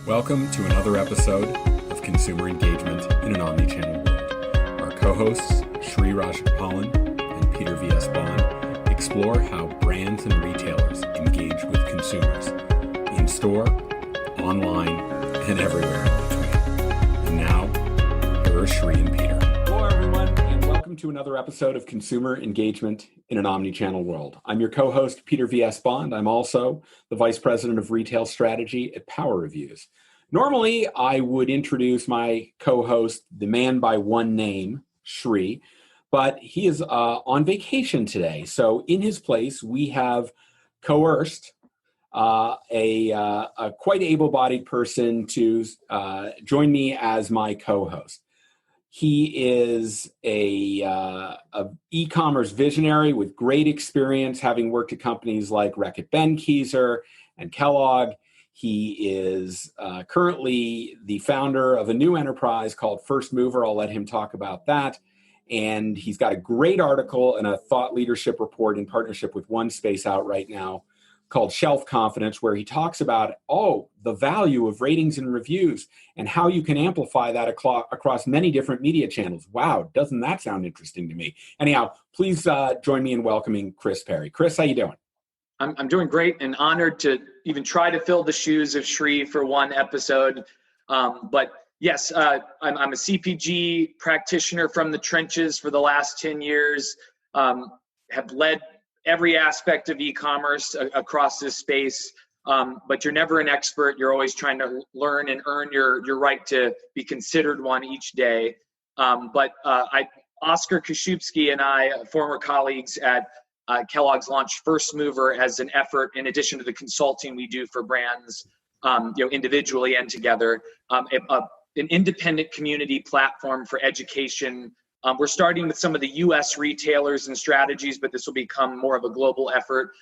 Welcome to another episode of Consumer Engagement in an Omnichannel World. Our co-hosts, Shri Rajagopalan and Peter V.S. Bond, explore how brands and retailers engage with consumers in store, online, and everywhere in between. And now, here are Shri and Peter. Hello, everyone, and welcome to another episode of Consumer Engagement in an Omnichannel World. I'm your co-host, Peter V.S. Bond. I'm also the Vice President of Retail Strategy at Power Reviews. Normally, I would introduce my co-host, the man by one name, Shri, but he is on vacation today. So in his place, we have coerced a quite able-bodied person to join me as my co-host. He is a e-commerce visionary with great experience, having worked at companies like Reckitt Benckiser and Kellogg. He is currently the founder of a new enterprise called First Mover. I'll let him talk about that. And he's got a great article and a thought leadership report in partnership with OneSpace out right now called Shelf Confidence, where he talks about, the value of ratings and reviews and how you can amplify that across many different media channels. Wow, doesn't that sound interesting to me? Anyhow, please join me in welcoming Chris Perry. Chris, how you doing? I'm doing great and honored to even try to fill the shoes of Shri for one episode. But yes, I'm a CPG practitioner from the trenches for the last 10 years, have led every aspect of e-commerce across this space. But you're never an expert. You're always trying to learn and earn your right to be considered one each day. Oscar Koshubsky and I, former colleagues at Kellogg's, launched First Mover as an effort, in addition to the consulting we do for brands, individually and together, an independent community platform for education. We're starting with some of the U.S. retailers and strategies, but this will become more of a global effort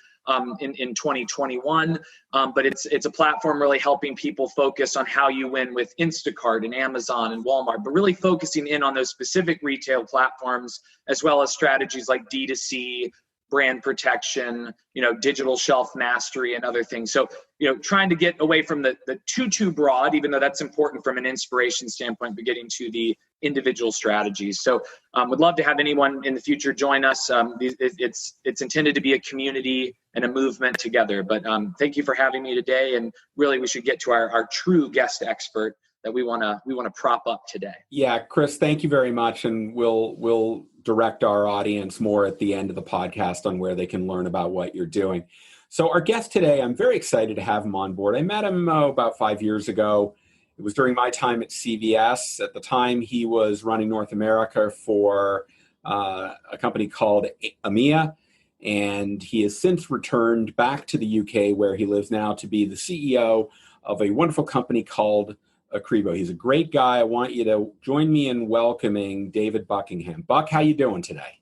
in 2021. But it's a platform really helping people focus on how you win with Instacart and Amazon and Walmart, but really focusing in on those specific retail platforms, as well as strategies like D2C, brand protection, digital shelf mastery and other things. So, trying to get away from the too broad, even though that's important from an inspiration standpoint, but getting to the individual strategies. So would love to have anyone in the future join us. It's intended to be a community and a movement together, but thank you for having me today. And really, we should get to our true guest expert that we want to prop up today. Yeah, Chris, thank you very much. And we'll direct our audience more at the end of the podcast on where they can learn about what you're doing. So our guest today, I'm very excited to have him on board. I met him about 5 years ago. It was during my time at CVS. At the time, he was running North America for a company called EMEA, and he has since returned back to the UK, where he lives now, to be the CEO of a wonderful company called Ecrebo. He's a great guy. I want you to join me in welcoming David Buckingham. Buck, how you doing today?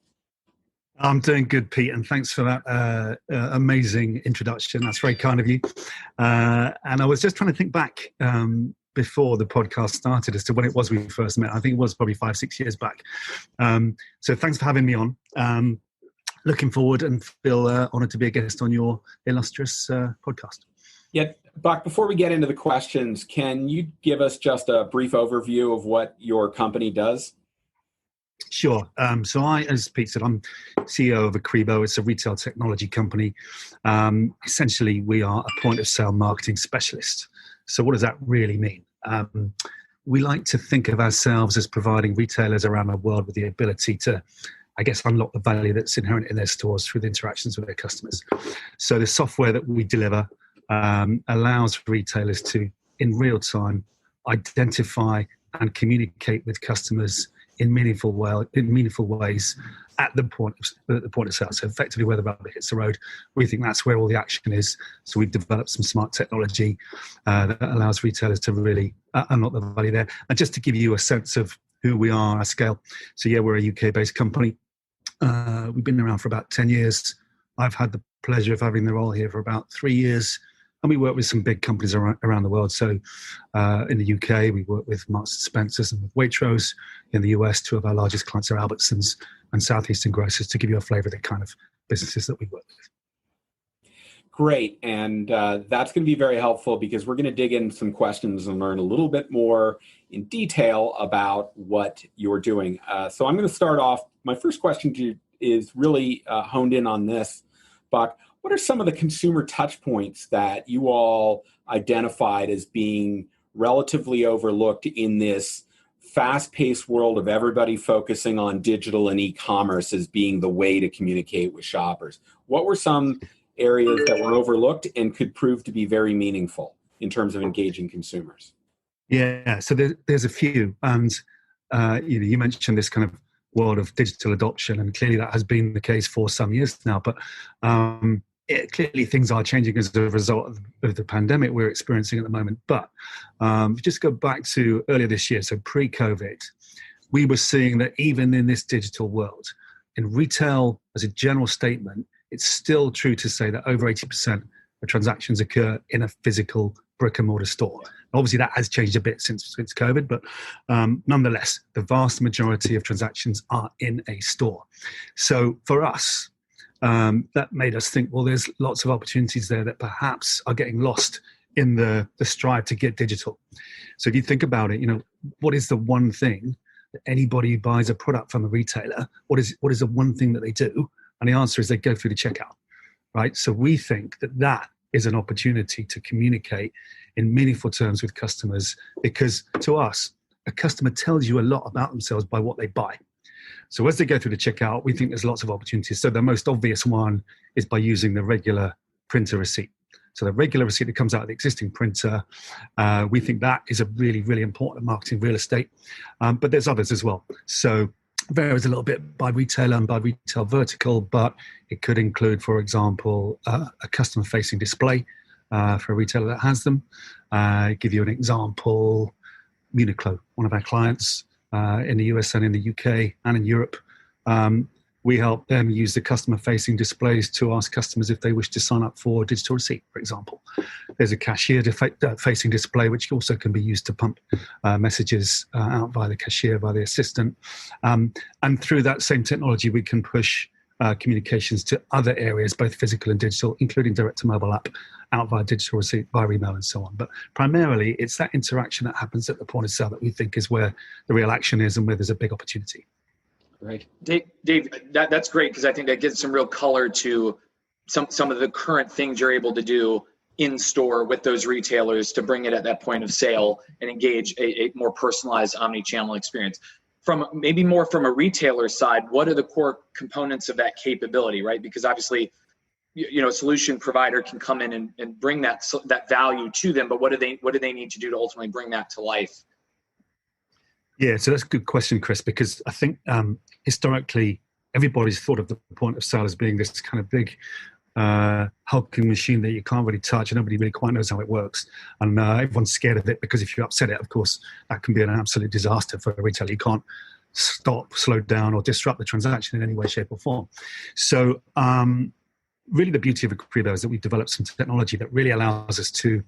I'm doing good, Pete, and thanks for that amazing introduction. That's very kind of you. And I was just trying to think back before the podcast started as to when it was we first met. I think it was probably 5-6 years back. So thanks for having me on. Looking forward and feel honored to be a guest on your illustrious podcast. Yeah, Buck, before we get into the questions, can you give us just a brief overview of what your company does? Sure. So as Pete said, I'm CEO of Ecrebo. It's a retail technology company. Essentially, we are a point-of-sale marketing specialist. So what does that really mean? We like to think of ourselves as providing retailers around the world with the ability to, unlock the value that's inherent in their stores through the interactions with their customers. So the software that we deliver allows retailers to, in real time, identify and communicate with customers in meaningful ways at the point of sale. So effectively, where the rubber hits the road, we think that's where all the action is. So we've developed some smart technology that allows retailers to really unlock the value there. And just to give you a sense of who we are, our scale. So yeah, we're a UK-based company. We've been around for about 10 years. I've had the pleasure of having the role here for about 3 years. And we work with some big companies around the world. So in the UK, we work with Marks & Spencer's and with Waitrose. In the US, two of our largest clients are Albertsons and Southeastern Grocers, to give you a flavour of the kind of businesses that we work with. great. And that's going to be very helpful because we're going to dig in some questions and learn a little bit more in detail about what you're doing. So I'm going to start off. My first question to you is really honed in on this, Buck. What are some of the consumer touch points that you all identified as being relatively overlooked in this fast-paced world of everybody focusing on digital and e-commerce as being the way to communicate with shoppers? What were some areas that were overlooked and could prove to be very meaningful in terms of engaging consumers? Yeah, so there's a few, and you mentioned this kind of world of digital adoption, and clearly that has been the case for some years now. But clearly things are changing as a result of the pandemic we're experiencing at the moment. But just go back to earlier this year, so pre-COVID, we were seeing that even in this digital world, in retail, as a general statement, it's still true to say that over 80% of transactions occur in a physical brick and mortar store. Obviously, that has changed a bit since COVID, but nonetheless, the vast majority of transactions are in a store. So for us, that made us think, well, there's lots of opportunities there that perhaps are getting lost in the strive to get digital. So if you think about it, what is the one thing that anybody who buys a product from a retailer, what is the one thing that they do? And the answer is they go through the checkout, right? So we think that is an opportunity to communicate in meaningful terms with customers, because to us, a customer tells you a lot about themselves by what they buy. So as they go through the checkout, we think there's lots of opportunities. So the most obvious one is by using the regular printer receipt. So the regular receipt that comes out of the existing printer, we think that is a really, really important marketing real estate. But there's others as well. So varies a little bit by retailer and by retail vertical, but it could include, for example, a customer-facing display for a retailer that has them. Give you an example, Uniqlo, one of our clients in the US and in the UK and in Europe. We help them use the customer-facing displays to ask customers if they wish to sign up for a digital receipt, for example. There's a cashier-facing display, which also can be used to pump messages out via the cashier, via the assistant. And through that same technology, we can push communications to other areas, both physical and digital, including direct-to-mobile app, out via digital receipt, via email, and so on. But primarily, it's that interaction that happens at the point of sale that we think is where the real action is and where there's a big opportunity. Right. Dave, that's great, because I think that gives some real color to some of the current things you're able to do in store with those retailers to bring it at that point of sale and engage a more personalized omni-channel experience. From maybe more from a retailer side, what are the core components of that capability, right? Because obviously, a solution provider can come in and bring that value to them, but what do they need to do to ultimately bring that to life? Yeah, so that's a good question, Chris, because I think historically everybody's thought of the point of sale as being this kind of big hulking machine that you can't really touch and nobody really quite knows how it works. And everyone's scared of it because if you upset it, of course, that can be an absolute disaster for a retailer. You can't stop, slow down, or disrupt the transaction in any way, shape, or form. So really the beauty of Ecrebo is that we've developed some technology that really allows us to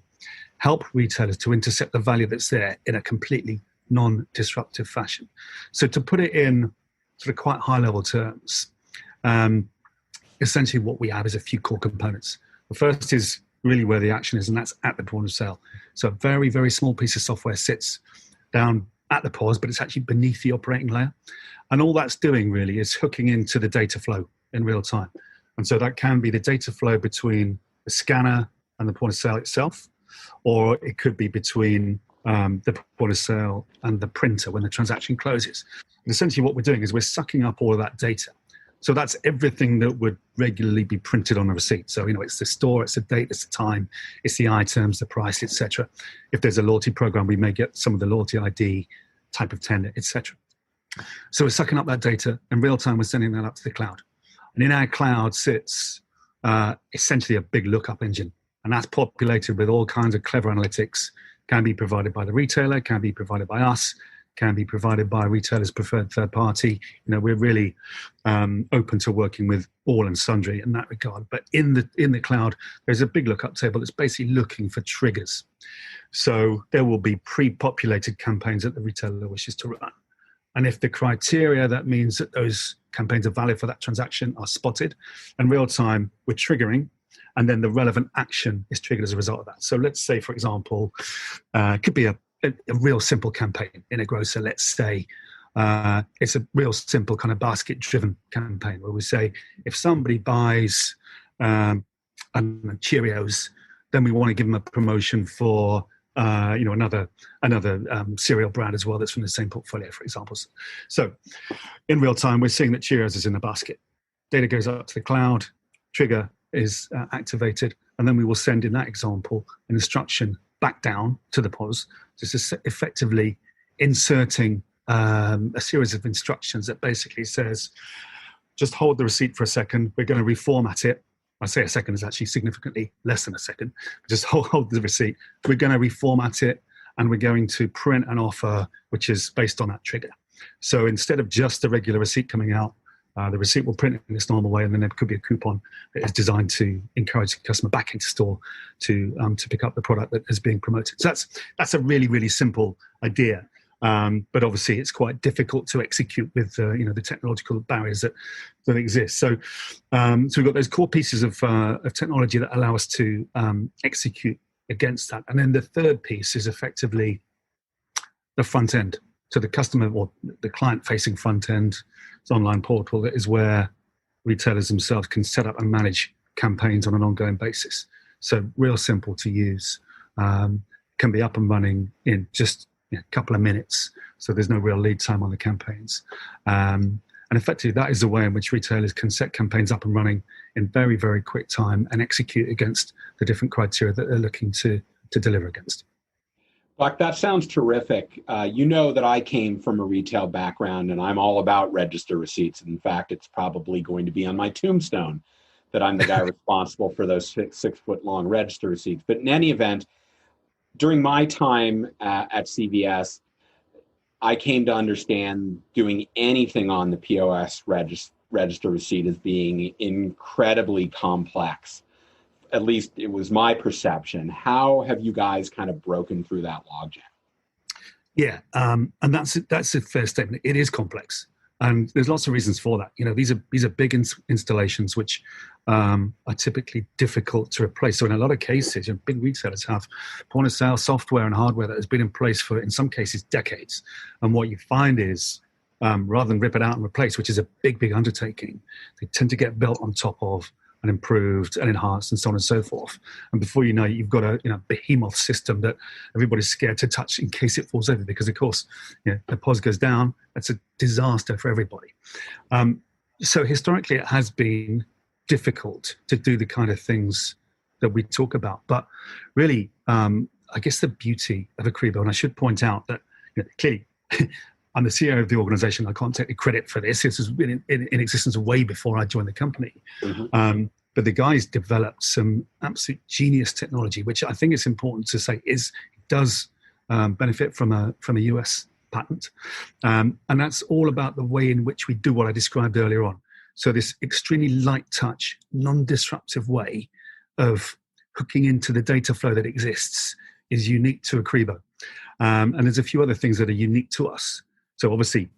help retailers to intercept the value that's there in a completely non-disruptive fashion. So to put it in sort of quite high-level terms, essentially what we have is a few core components. The first is really where the action is, and that's at the point of sale. So a very, very small piece of software sits down at the POS, but it's actually beneath the operating layer. And all that's doing really is hooking into the data flow in real time. And so that can be the data flow between the scanner and the point of sale itself, or it could be between the point of sale and the printer when the transaction closes. And essentially what we're doing is we're sucking up all of that data. So that's everything that would regularly be printed on a receipt. So, it's the store, it's the date, it's the time, it's the items, the price, etc. If there's a loyalty program, we may get some of the loyalty ID, type of tender, etc. So we're sucking up that data. In real time, we're sending that up to the cloud. And in our cloud sits essentially a big lookup engine. And that's populated with all kinds of clever analytics. Can be provided by the retailer, can be provided by us, can be provided by a retailer's preferred third party. We're really open to working with all and sundry in that regard. But in the cloud, there's a big lookup table that's basically looking for triggers. So there will be pre-populated campaigns that the retailer wishes to run. And if the criteria that means that those campaigns are valid for that transaction are spotted, in real time, we're triggering and then the relevant action is triggered as a result of that. So let's say, for example, it could be a real simple campaign in a grocer. Let's say it's a real simple kind of basket-driven campaign where we say, if somebody buys Cheerios, then we want to give them a promotion for another cereal brand as well that's from the same portfolio, for example. So in real time, we're seeing that Cheerios is in the basket. Data goes up to the cloud, trigger is activated, and then we will send, in that example, an instruction back down to the POS, just effectively inserting a series of instructions that basically says, just hold the receipt for a second, we're going to reformat it. I say a second is actually significantly less than a second. Just hold the receipt. We're going to reformat it, and we're going to print an offer which is based on that trigger. So instead of just the regular receipt coming out, the receipt will print in its normal way, and then there could be a coupon that is designed to encourage the customer back into store to pick up the product that is being promoted. So that's a really, really simple idea. But obviously, it's quite difficult to execute with the technological barriers that exist. So we've got those core pieces of technology that allow us to execute against that. And then the third piece is effectively the front end. So the customer or the client-facing front end, it's online portal, that is where retailers themselves can set up and manage campaigns on an ongoing basis. So real simple to use, can be up and running in just a couple of minutes. So there's no real lead time on the campaigns. And effectively, that is the way in which retailers can set campaigns up and running in very, very quick time and execute against the different criteria that they're looking to deliver against. Buck, that sounds terrific. You know that I came from a retail background, and I'm all about register receipts. In fact, it's probably going to be on my tombstone that I'm the guy responsible for those 6-foot-long register receipts. But in any event, during my time at CVS, I came to understand doing anything on the POS register receipt as being incredibly complex. At least it was my perception. How have you guys kind of broken through that logjam? Yeah, and that's a fair statement. It is complex, and there's lots of reasons for that. These are big installations which are typically difficult to replace. So in a lot of cases, big retailers have point of sale software and hardware that has been in place for, in some cases, decades. And what you find is, rather than rip it out and replace, which is a big undertaking, they tend to get built on top of and improved and enhanced and so on and so forth. And before you know it, you've got a behemoth system that everybody's scared to touch in case it falls over, because of course, the POS goes down. That's a disaster for everybody. So historically, it has been difficult to do the kind of things that we talk about. But really, I guess the beauty of Ecrebo, and I should point out that clearly, I'm the CEO of the organization. I can't take the credit for this. This has been in existence way before I joined the company. Mm-hmm. But the guys developed some absolute genius technology, which I think it's important to say does benefit from a US patent. And that's all about the way in which we do what I described earlier on. So this extremely light touch, non-disruptive way of hooking into the data flow that exists is unique to Ecrebo. And there's a few other things that are unique to us. So obviously,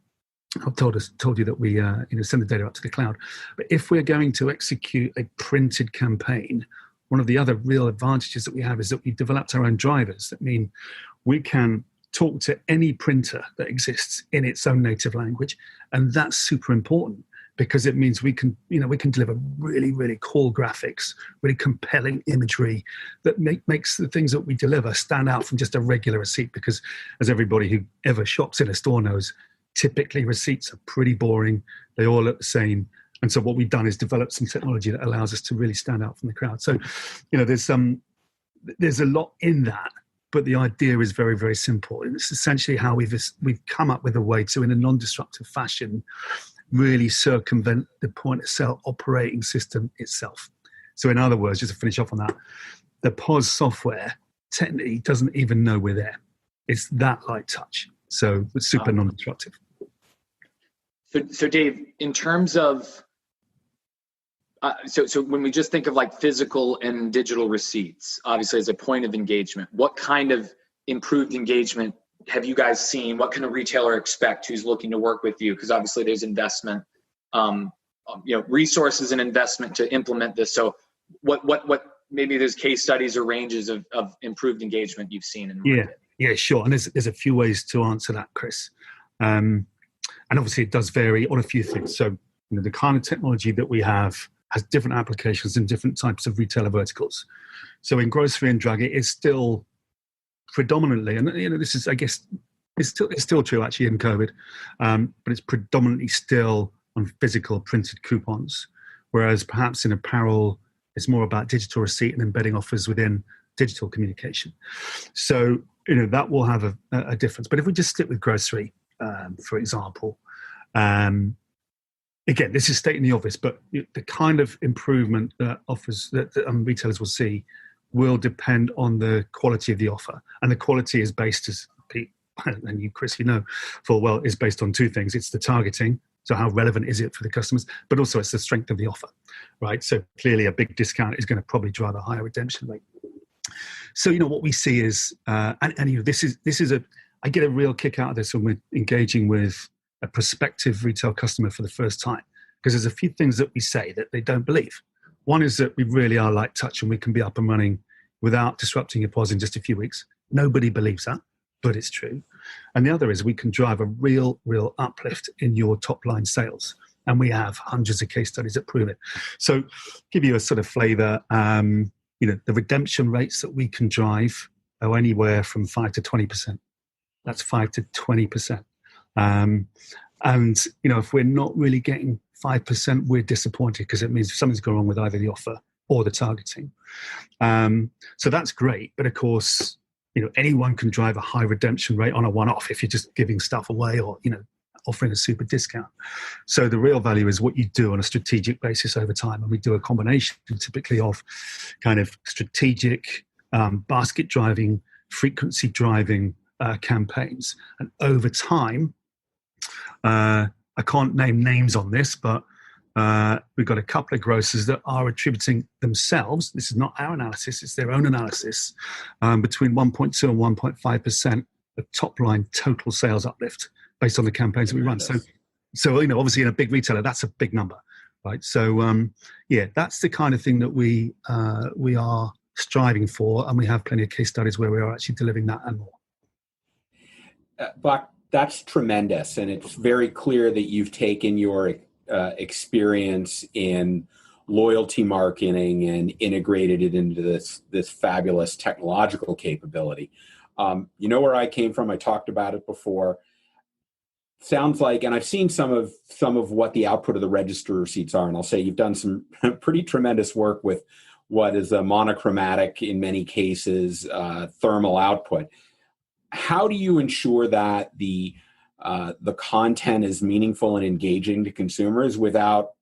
I've told you that we send the data up to the cloud. But if we're going to execute a printed campaign, one of the other real advantages that we have is that we developed our own drivers. That mean we can talk to any printer that exists in its own native language, and that's super important because it means we can deliver really, really cool graphics, really compelling imagery that makes the things that we deliver stand out from just a regular receipt. Because as everybody who ever shops in a store knows, typically receipts are pretty boring. They all look the same. And so what we've done is develop some technology that allows us to really stand out from the crowd. So, there's a lot in that, but the idea is very, very simple. And it's essentially how we've come up with a way to, in a non-disruptive fashion, really circumvent the point of sale operating system itself. So in other words, just to finish off on that, the POS software technically doesn't even know we're there. It's that light touch. So it's super non-disruptive. So Dave, in terms of, so when we just think of like physical and digital receipts, obviously as a point of engagement, what kind of improved engagement have you guys seen? What can a retailer expect who's looking to work with you? Because obviously there's investment, resources and investment to implement this. So what maybe there's case studies or ranges of improved engagement you've seen in the market. Yeah, sure. And there's a few ways to answer that, Chris. And obviously it does vary on a few things. So, the kind of technology that we have has different applications in different types of retailer verticals. So in grocery and drug, it is still predominantly, and this is, I guess, it's still true actually in COVID, but it's predominantly still on physical printed coupons. Whereas perhaps in apparel, it's more about digital receipt and embedding offers within digital communication. So, that will have a difference. But if we just stick with grocery, for example, again, this is stating the obvious, but the kind of improvement that retailers will see will depend on the quality of the offer. And the quality is based, as Pete and you, Chris, full well, is based on two things. It's the targeting. So how relevant is it for the customers? But also it's the strength of the offer, right? So clearly a big discount is going to probably drive a higher redemption rate. So, what we see is, this is I get a real kick out of this when we're engaging with a prospective retail customer for the first time, because there's a few things that we say that they don't believe. One is that we really are light touch and we can be up and running without disrupting your POS in just a few weeks. Nobody believes that, but it's true. And the other is we can drive a real uplift in your top line sales. And we have hundreds of case studies that prove it. So give you a sort of flavor, the redemption rates that we can drive are anywhere from 5 to 20%. That's 5 to 20%. And, if we're not really getting 5%, we're disappointed because it means something's gone wrong with either the offer or the targeting. So that's great. But of course, anyone can drive a high redemption rate on a one-off if you're just giving stuff away or, offering a super discount. So the real value is what you do on a strategic basis over time. And we do a combination typically of kind of strategic basket driving, frequency driving campaigns. And over time, I can't name names on this, but we've got a couple of grocers that are attributing themselves, this is not our analysis, it's their own analysis, between 1.2 and 1.5% of top line total sales uplift based on the campaigns that we run. So obviously in a big retailer, that's a big number, right? So that's the kind of thing that we are striving for, and we have plenty of case studies where we are actually delivering that and more. Buck, that's tremendous, and it's very clear that you've taken your experience in loyalty marketing and integrated it into this fabulous technological capability. Where I came from, I talked about it before. Sounds like, and I've seen some of what the output of the register receipts are, and I'll say you've done some pretty tremendous work with what is a monochromatic, in many cases, thermal output. How do you ensure that the content is meaningful and engaging to consumers without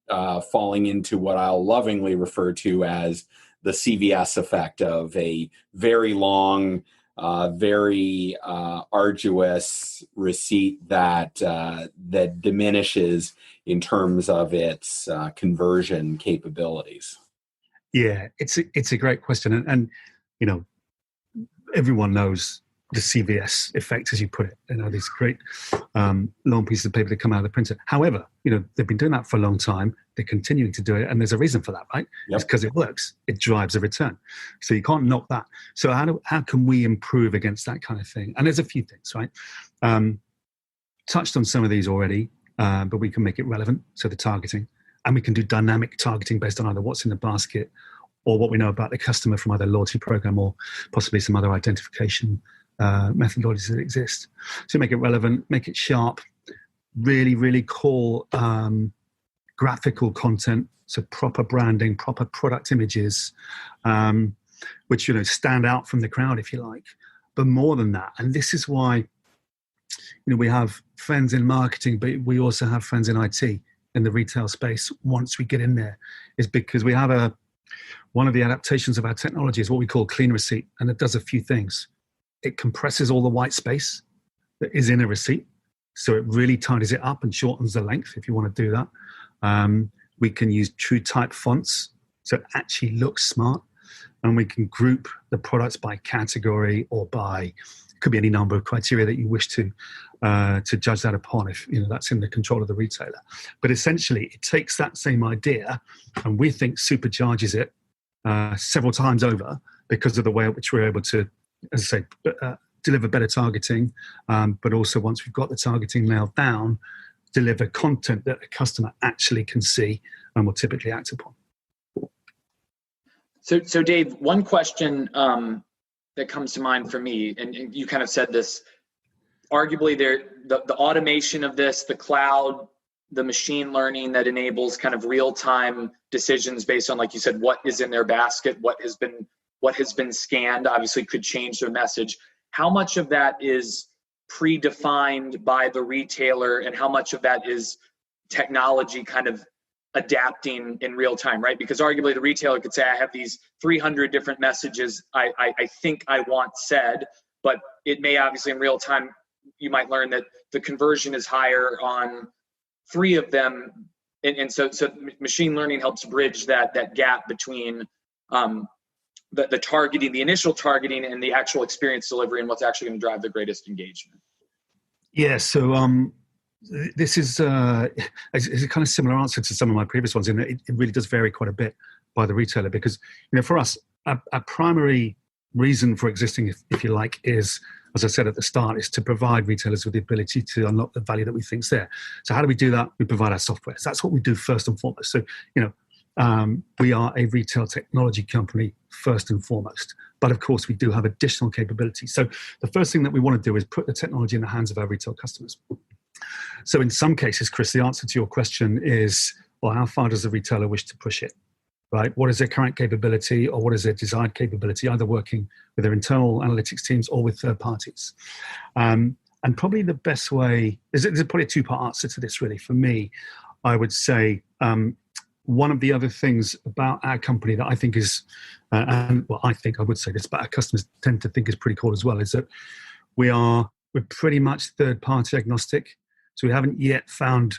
falling into what I'll lovingly refer to as the CVS effect of a very long, very arduous receipt that diminishes in terms of its conversion capabilities? Yeah, it's a great question, and everyone knows the CVS effect, as you put it. These great long pieces of paper that come out of the printer. However, they've been doing that for a long time. They're continuing to do it, and there's a reason for that, right? Yep. It's because it works. It drives a return. So you can't knock that. So how can we improve against that kind of thing? And there's a few things, right? Touched on some of these already, but we can make it relevant. So the targeting, and we can do dynamic targeting based on either what's in the basket or what we know about the customer from either loyalty program or possibly some other identification methodologies that exist. So make it relevant, make it sharp, really call graphical content, so proper branding, proper product images, which stand out from the crowd, if you like. But more than that, and this is why we have friends in marketing, but we also have friends in IT in the retail space. Once we get in there, is because we have one of the adaptations of our technology is what we call clean receipt, and it does a few things. It compresses all the white space that is in a receipt. So it really tidies it up and shortens the length if you want to do that. We can use true type fonts, so it actually looks smart. And we can group the products by category or by, it could be any number of criteria that you wish to judge that upon if that's in the control of the retailer. But essentially, it takes that same idea and we think supercharges it several times over because of the way in which we're able to, as I say, deliver better targeting, but also once we've got the targeting nailed down, deliver content that a customer actually can see and will typically act upon. So Dave, one question that comes to mind for me, and you kind of said this, arguably the automation of this, the cloud, the machine learning that enables kind of real-time decisions based on, like you said, what is in their basket, what has been scanned, obviously could change their message. How much of that is predefined by the retailer, and how much of that is technology kind of adapting in real time, right? Because arguably the retailer could say, I have these 300 different messages I think I want said, but it may obviously in real time, you might learn that the conversion is higher on 3 of them. And so machine learning helps bridge that gap between the targeting, the initial targeting, and the actual experience delivery, and what's actually going to drive the greatest engagement. Yeah, so this is a kind of similar answer to some of my previous ones, in that it really does vary quite a bit by the retailer, because for us, our primary reason for existing, if you like, is, as I said at the start, is to provide retailers with the ability to unlock the value that we think is there. So how do we do that? We provide our software. So that's what we do first and foremost. So we are a retail technology company first and foremost, but of course we do have additional capabilities. So the first thing that we want to do is put the technology in the hands of our retail customers. So in some cases, Chris, the answer to your question is, well, how far does the retailer wish to push it, right? What is their current capability, or what is their desired capability, either working with their internal analytics teams or with third parties? And probably the best way, there's probably a 2-part answer to this, really. For me, I would say one of the other things about our company that I think is, I would say this, but our customers tend to think is pretty cool as well, is that we're pretty much third-party agnostic. So we haven't yet found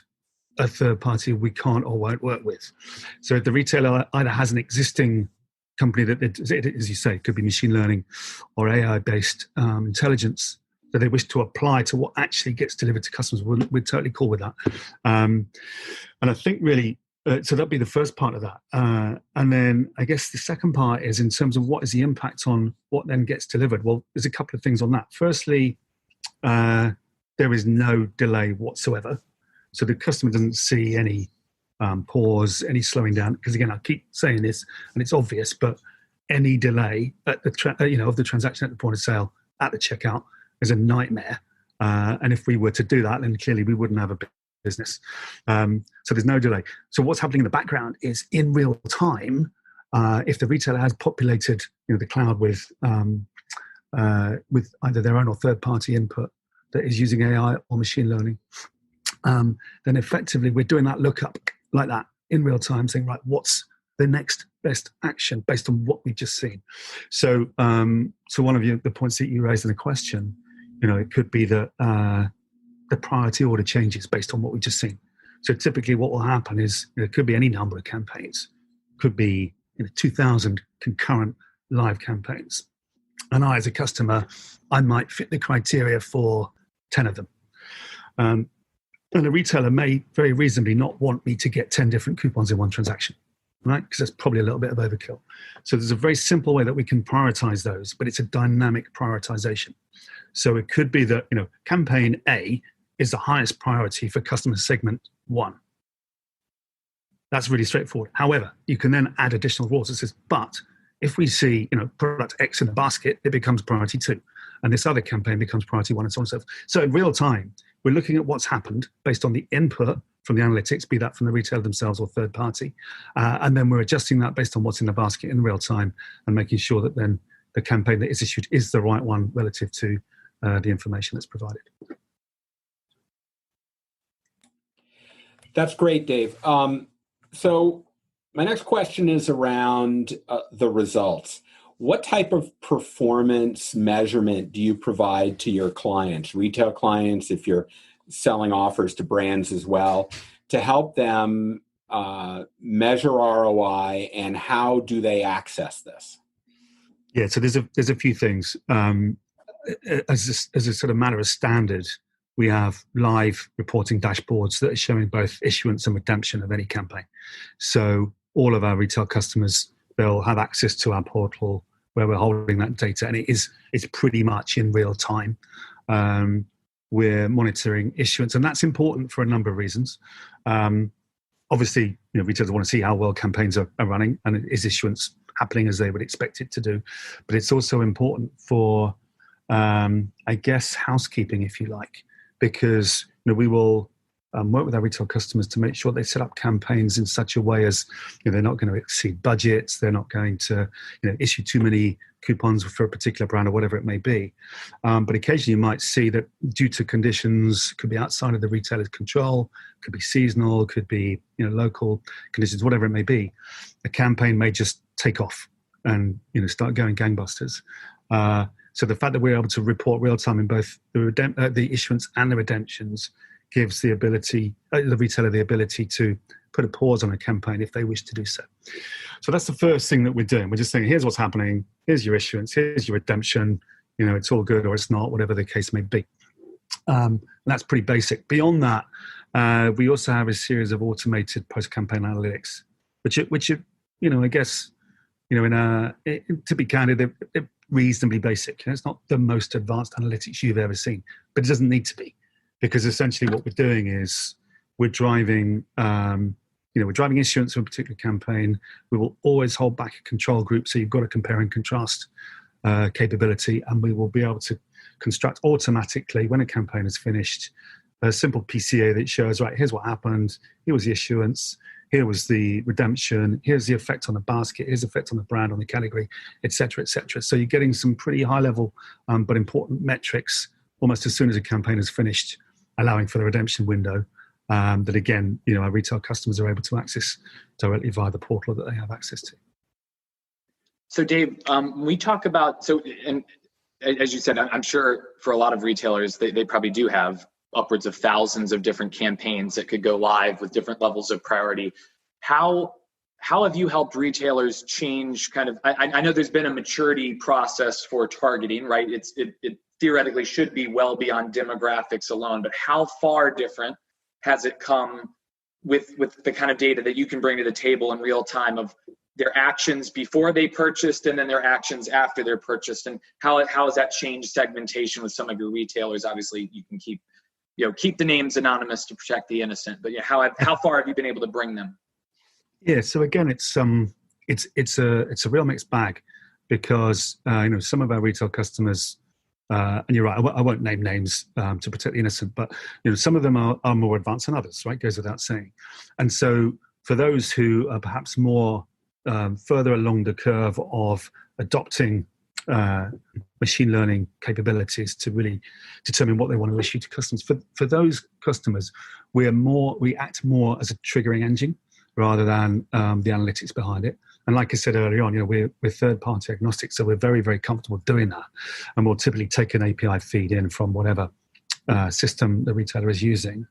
a third party we can't or won't work with. So if the retailer either has an existing company that, as you say, could be machine learning or AI-based intelligence that they wish to apply to what actually gets delivered to customers, we're totally cool with that. And I think really, so that'd be the first part of that. And then I guess the second part is in terms of what is the impact on what then gets delivered. Well, there's a couple of things on that. Firstly, there is no delay whatsoever. So the customer doesn't see any pause, any slowing down. Because again, I keep saying this, and it's obvious, but any delay at the of the transaction at the point of sale, at the checkout, is a nightmare. And if we were to do that, then clearly we wouldn't have a business. So there's no delay. So what's happening in the background is in real time. If the retailer has populated the cloud with either their own or third-party input that is using AI or machine learning, then effectively we're doing that lookup like that in real time, saying, right, what's the next best action based on what we've just seen? So one of the points that you raised in the question, it could be that the priority order changes based on what we've just seen. So typically what will happen is it could be any number of campaigns, could be 2,000 concurrent live campaigns. And I, as a customer, I might fit the criteria for 10 of them. And a retailer may very reasonably not want me to get 10 different coupons in one transaction, right? Because that's probably a little bit of overkill. So there's a very simple way that we can prioritize those, but it's a dynamic prioritization. So it could be that, campaign A is the highest priority for customer segment 1. That's really straightforward. However, you can then add additional rules that says, but if we see, product X in the basket, it becomes priority 2. And this other campaign becomes priority 1, and so on and so forth. So in real time, we're looking at what's happened based on the input from the analytics, be that from the retailer themselves or third party. And then we're adjusting that based on what's in the basket in real time and making sure that then the campaign that is issued is the right one relative to the information that's provided. That's great, Dave. So my next question is around the results. What type of performance measurement do you provide to your clients, retail clients, if you're selling offers to brands as well, to help them measure ROI, and how do they access this? Yeah, so there's a few things. As a sort of matter of standard, we have live reporting dashboards that are showing both issuance and redemption of any campaign. So all of our retail customers they'll have access to our portal where we're holding that data, and it's pretty much in real time. We're monitoring issuance, and that's important for a number of reasons. Obviously, retailers want to see how well campaigns are running, and is issuance happening as they would expect it to do. But it's also important for, I guess, housekeeping, if you like, because we will work with our retail customers to make sure they set up campaigns in such a way as they're not going to exceed budgets, they're not going to issue too many coupons for a particular brand or whatever it may be. But occasionally you might see that due to conditions, could be outside of the retailer's control, could be seasonal, could be local conditions, whatever it may be, a campaign may just take off and start going gangbusters. So the fact that we're able to report real time in both the issuance and the redemptions gives the retailer the ability to put a pause on a campaign if they wish to do so. So that's the first thing that we're doing. We're just saying, here's what's happening, here's your issuance, here's your redemption, it's all good or it's not, whatever the case may be. And that's pretty basic. Beyond that, we also have a series of automated post-campaign analytics, which I guess, to be candid, they're reasonably basic. It's not the most advanced analytics you've ever seen, but it doesn't need to be. Because essentially what we're doing is we're driving issuance of a particular campaign. We will always hold back a control group, so you've got a compare and contrast capability, and we will be able to construct automatically, when a campaign is finished, a simple PCA that shows, right, here's what happened, here was the issuance, here was the redemption, here's the effect on the basket, here's the effect on the brand, on the category, et cetera, et cetera. So you're getting some pretty high-level but important metrics almost as soon as a campaign is finished, allowing for the redemption window that, again, our retail customers are able to access directly via the portal that they have access to. So Dave, we talk about, and as you said, I'm sure for a lot of retailers, they probably do have upwards of thousands of different campaigns that could go live with different levels of priority. How have you helped retailers change I know there's been a maturity process for targeting, right? It theoretically should be well beyond demographics alone, but how far different has it come with the kind of data that you can bring to the table in real time of their actions before they purchased and then their actions after they're purchased, and how has that changed segmentation with some of your retailers? Obviously, you can keep the names anonymous to protect the innocent, but how far have you been able to bring them? Yeah, so again, it's a real mixed bag, because some of our retail customers. And you're right, I won't name names to protect the innocent, but some of them are more advanced than others, right? Goes without saying. And so for those who are perhaps more further along the curve of adopting machine learning capabilities to really determine what they want to issue to customers, for those customers, we act more as a triggering engine rather than the analytics behind it. And like I said earlier on, we're third-party agnostic, so we're very, very comfortable doing that. And we'll typically take an API feed in from whatever system the retailer is using,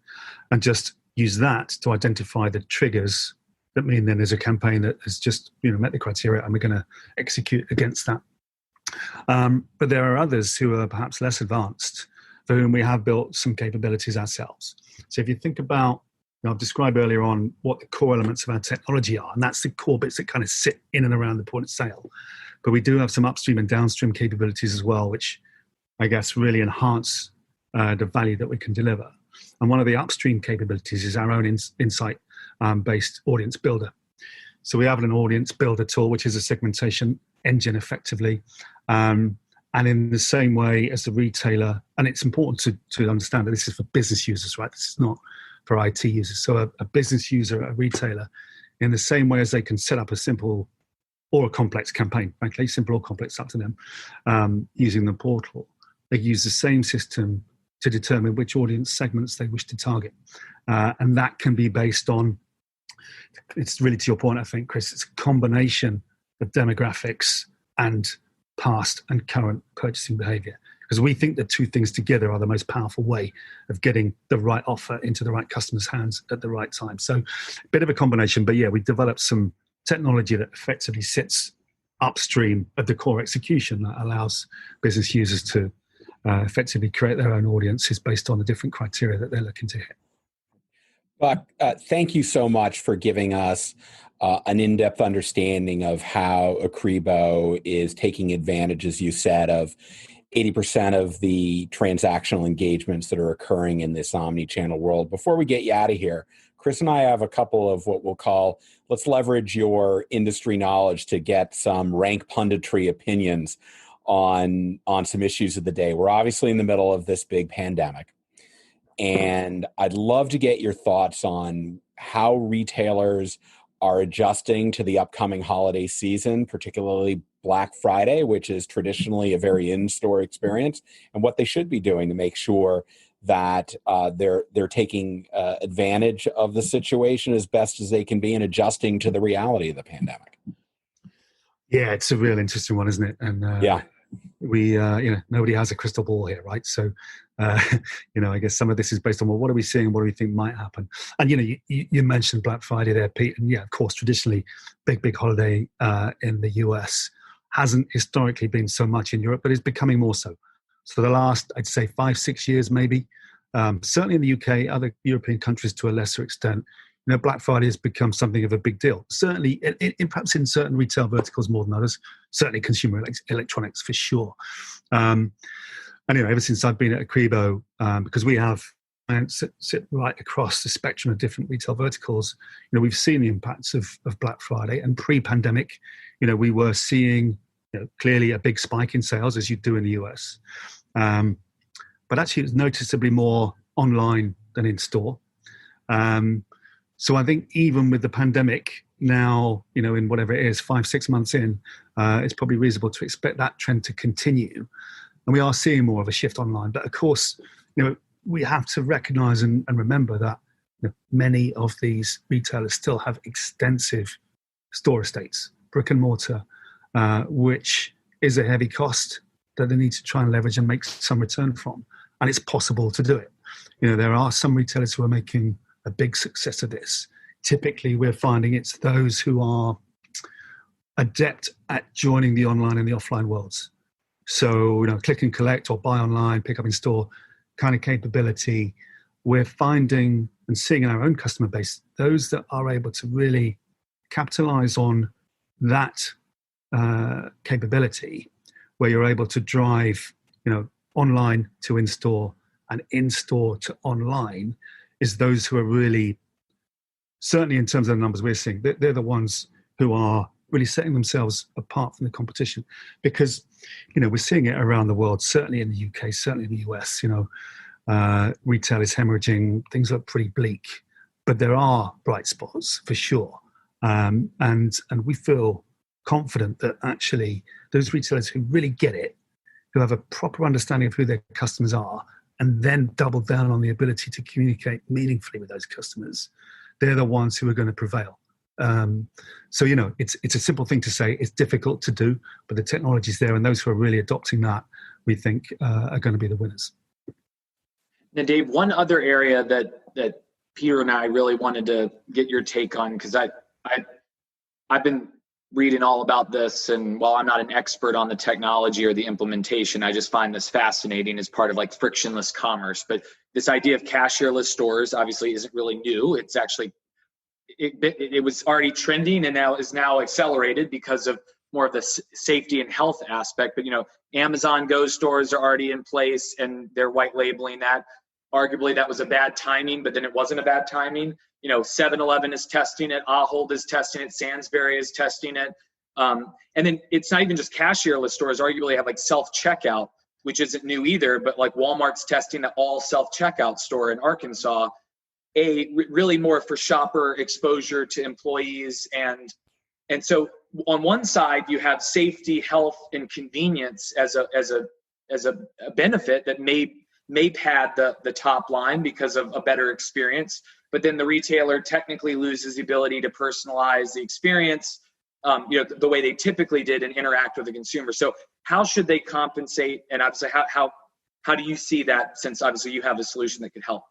and just use that to identify the triggers that mean then there's a campaign that has just met the criteria, and we're going to execute against that. But there are others who are perhaps less advanced, for whom we have built some capabilities ourselves. So if you think about, I've described earlier on what the core elements of our technology are, and that's the core bits that kind of sit in and around the point of sale. But we do have some upstream and downstream capabilities as well, which I guess really enhance the value that we can deliver. And one of the upstream capabilities is our own insight-based audience builder. So we have an audience builder tool, which is a segmentation engine effectively. And in the same way as the retailer, and it's important to understand that this is for business users, right? This is not for IT users. So a business user, a retailer, in the same way as they can set up a simple or a complex campaign, frankly, simple or complex, up to them, using the portal, they use the same system to determine which audience segments they wish to target. And that can be based on, it's really to your point, I think, Chris, it's a combination of demographics and past and current purchasing behavior. Because we think the two things together are the most powerful way of getting the right offer into the right customer's hands at the right time. So a bit of a combination, but yeah, we developed some technology that effectively sits upstream of the core execution that allows business users to effectively create their own audiences based on the different criteria that they're looking to hit. Buck, thank you so much for giving us an in-depth understanding of how Ecrebo is taking advantage, as you said, of 80% of the transactional engagements that are occurring in this omni-channel world. Before we get you out of here, Chris and I have a couple of what we'll call, let's leverage your industry knowledge to get some rank punditry opinions on some issues of the day. We're obviously in the middle of this big pandemic, and I'd love to get your thoughts on how retailers are adjusting to the upcoming holiday season, particularly Black Friday, which is traditionally a very in-store experience, and what they should be doing to make sure that they're taking advantage of the situation as best as they can be and adjusting to the reality of the pandemic. Yeah, it's a real interesting one, isn't it? And we, nobody has a crystal ball here, right? So, I guess some of this is based on, well, what are we seeing? What do we think might happen? And, you mentioned Black Friday there, Pete. And yeah, of course, traditionally, big holiday in the US hasn't historically been so much in Europe, but it's becoming more so. So the last, I'd say 5-6 years, maybe, certainly in the UK, other European countries to a lesser extent, Black Friday has become something of a big deal. Certainly, perhaps in certain retail verticals more than others. Certainly, consumer electronics for sure. Ever since I've been at Ecrebo, because we have sit right across the spectrum of different retail verticals, we've seen the impacts of Black Friday. And pre-pandemic, we were seeing clearly a big spike in sales, as you do in the US. But actually, it was noticeably more online than in store. So I think even with the pandemic now, in whatever it is, 5-6 months in, it's probably reasonable to expect that trend to continue. And we are seeing more of a shift online. But of course, we have to recognize and remember that many of these retailers still have extensive store estates, brick and mortar, which is a heavy cost that they need to try and leverage and make some return from. And it's possible to do it. There are some retailers who are making a big success of this. Typically, we're finding it's those who are adept at joining the online and the offline worlds. So, click and collect or buy online, pick up in store kind of capability. We're finding and seeing in our own customer base, those that are able to really capitalize on that capability, where you're able to drive, online to in-store and in-store to online, is those who are really, certainly in terms of the numbers we're seeing, they're the ones who are really setting themselves apart from the competition. Because, we're seeing it around the world, certainly in the UK, certainly in the US, retail is hemorrhaging, things look pretty bleak, but there are bright spots for sure. And we feel confident that actually those retailers who really get it, who have a proper understanding of who their customers are, and then double down on the ability to communicate meaningfully with those customers, they're the ones who are going to prevail. So, it's a simple thing to say. It's difficult to do, but the technology's there, and those who are really adopting that, we think, are going to be the winners. Now, Dave, one other area that Peter and I really wanted to get your take on, because I've been reading all about this, and while I'm not an expert on the technology or the implementation, I just find this fascinating as part of like frictionless commerce. But this idea of cashierless stores obviously isn't really new. It's actually, it was already trending and now is now accelerated because of more of the safety and health aspect. But, Amazon Go stores are already in place and they're white labeling that. Arguably that was a bad timing, but then it wasn't a bad timing. 7-Eleven is testing it, Ahold is testing it, Sainsbury is testing it. And then it's not even just cashierless stores, arguably have like self-checkout, which isn't new either, but like Walmart's testing the all self-checkout store in Arkansas, really more for shopper exposure to employees. And so on one side, you have safety, health, and convenience as a benefit that may pad the top line because of a better experience. But then the retailer technically loses the ability to personalize the experience, the way they typically did and interact with the consumer. So how should they compensate? And obviously, how do you see that, since obviously you have a solution that could help?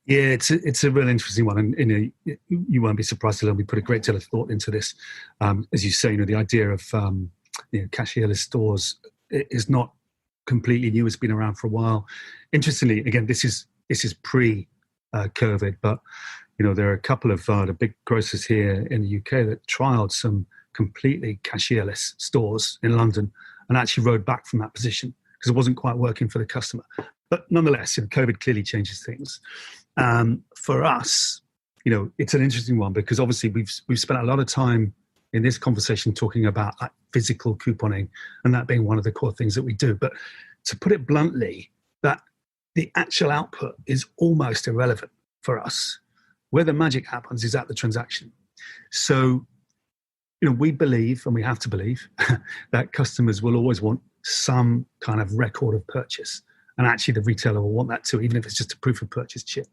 Yeah, it's a real interesting one, and you won't be surprised to learn we put a great deal of thought into this. As you say, the idea of cashierless stores is not completely new. It's been around for a while. Interestingly, again, this is pre-COVID, but There are a couple of the big grocers here in the UK that trialed some completely cashierless stores in London and actually rode back from that position because it wasn't quite working for the customer. But nonetheless, COVID clearly changes things. For us, it's an interesting one because obviously we've spent a lot of time in this conversation talking about like physical couponing and that being one of the core things that we do. But to put it bluntly, that the actual output is almost irrelevant for us. Where the magic happens is at the transaction. So, we believe, and we have to believe, that customers will always want some kind of record of purchase. And actually the retailer will want that too, even if it's just a proof of purchase chip,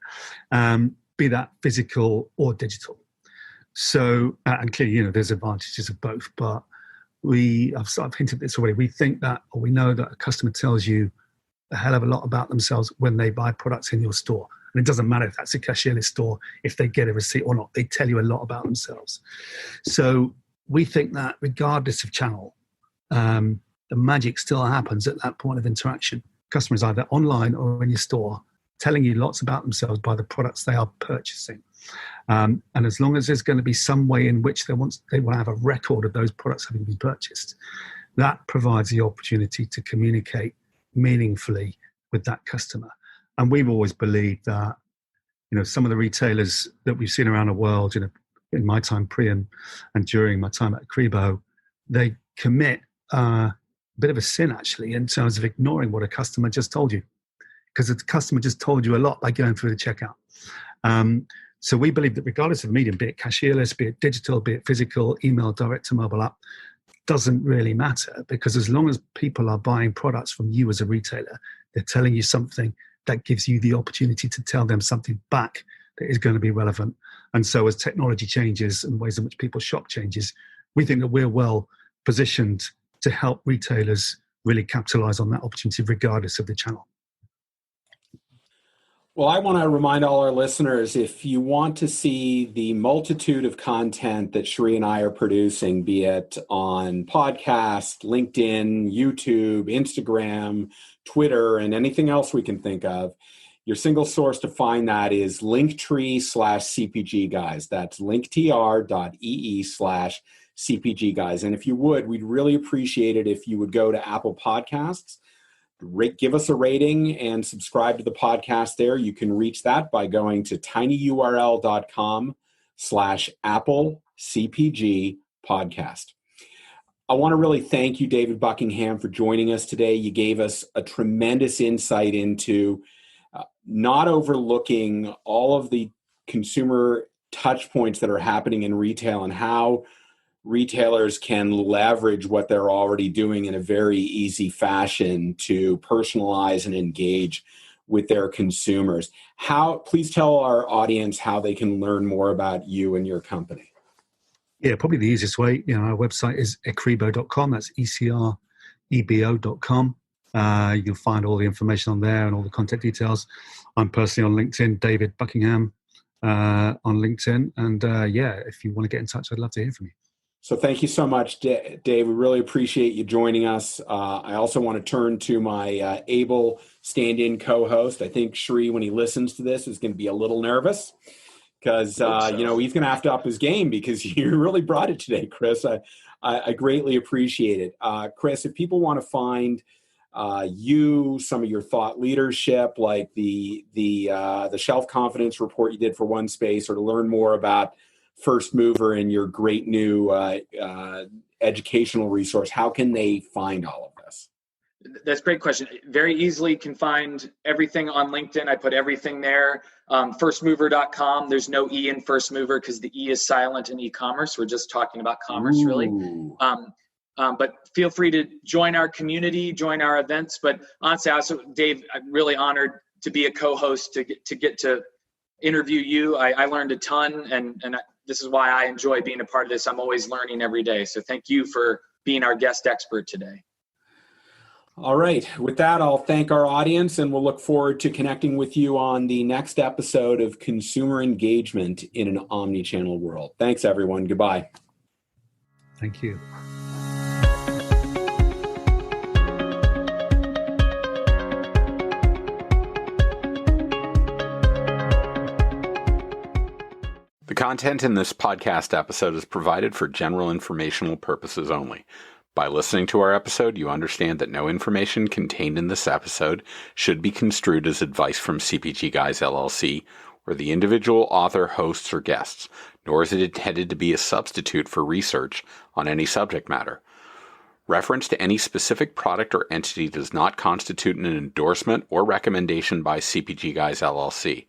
be that physical or digital. So, and clearly, there's advantages of both, but I've hinted at this already. We think that, or we know that a customer tells you a hell of a lot about themselves when they buy products in your store. And it doesn't matter if that's a cashierless store, if they get a receipt or not, they tell you a lot about themselves. So we think that regardless of channel, the magic still happens at that point of interaction. Customers either online or in your store telling you lots about themselves by the products they are purchasing. And as long as there's going to be some way in which they want to have a record of those products having been purchased, that provides the opportunity to communicate meaningfully with that customer. And we've always believed that, some of the retailers that we've seen around the world, in my time pre and during my time at Ecrebo, they commit a bit of a sin actually in terms of ignoring what a customer just told you, because the customer just told you a lot by going through the checkout. So we believe that regardless of the medium, be it cashierless, be it digital, be it physical, email, direct to mobile app, doesn't really matter, because as long as people are buying products from you as a retailer, they're telling you something that gives you the opportunity to tell them something back that is going to be relevant. And so as technology changes and ways in which people shop changes, we think that we're well positioned to help retailers really capitalize on that opportunity regardless of the channel. Well, I want to remind all our listeners, if you want to see the multitude of content that Sri and I are producing, be it on podcast, LinkedIn, YouTube, Instagram, Twitter, and anything else we can think of, your single source to find that is linktree/CPGGuys. That's linktr.ee/CPGGuys. And if you would, we'd really appreciate it if you would go to Apple Podcasts, give us a rating and subscribe to the podcast there. You can reach that by going to tinyurl.com/AppleCPG podcast. I want to really thank you, David Buckingham, for joining us today. You gave us a tremendous insight into not overlooking all of the consumer touch points that are happening in retail and how retailers can leverage what they're already doing in a very easy fashion to personalize and engage with their consumers. Please tell our audience how they can learn more about you and your company. Yeah, probably the easiest way, our website is ecrebo.com. That's ECREBO.com. You'll find all the information on there and all the contact details. I'm personally on LinkedIn, David Buckingham on LinkedIn. And if you want to get in touch, I'd love to hear from you. So thank you so much, Dave. We really appreciate you joining us. I also want to turn to my able stand-in co-host. I think Sri, when he listens to this, is going to be a little nervous because, he's going to have to up his game because you really brought it today, Chris. I greatly appreciate it. Chris, if people want to find you, some of your thought leadership, like the shelf confidence report you did for One Space, or to learn more about First Mover and your great new educational resource, how can they find all of this? That's a great question. Very easily can find everything on LinkedIn. I put everything there. Firstmover.com. There's no E in First Mover because the E is silent in e-commerce. We're just talking about commerce, really. But feel free to join our community, join our events. But honestly, Dave, I'm really honored to be a co-host, to get to interview you. I learned a ton, and this is why I enjoy being a part of this. I'm always learning every day. So thank you for being our guest expert today. All right. With that, I'll thank our audience, and we'll look forward to connecting with you on the next episode of Consumer Engagement in an Omnichannel World. Thanks, everyone. Goodbye. Thank you. content in this podcast episode is provided for general informational purposes only. By listening to our episode, you understand that no information contained in this episode should be construed as advice from CPGGUYS LLC or the individual author, hosts, or guests, nor is it intended to be a substitute for research on any subject matter. Reference to any specific product or entity does not constitute an endorsement or recommendation by CPGGUYS LLC.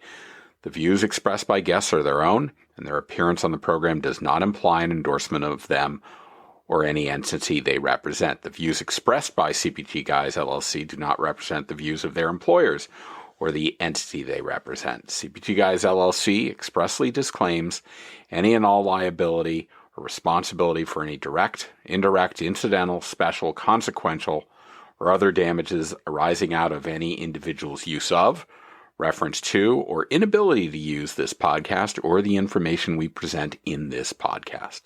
The views expressed by guests are their own, and their appearance on the program does not imply an endorsement of them or any entity they represent. The views expressed by CPGGUYS LLC do not represent the views of their employers or the entity they represent. CPGGUYS LLC expressly disclaims any and all liability or responsibility for any direct, indirect, incidental, special, consequential, or other damages arising out of any individual's use of, reference to, or inability to use this podcast or the information we present in this podcast.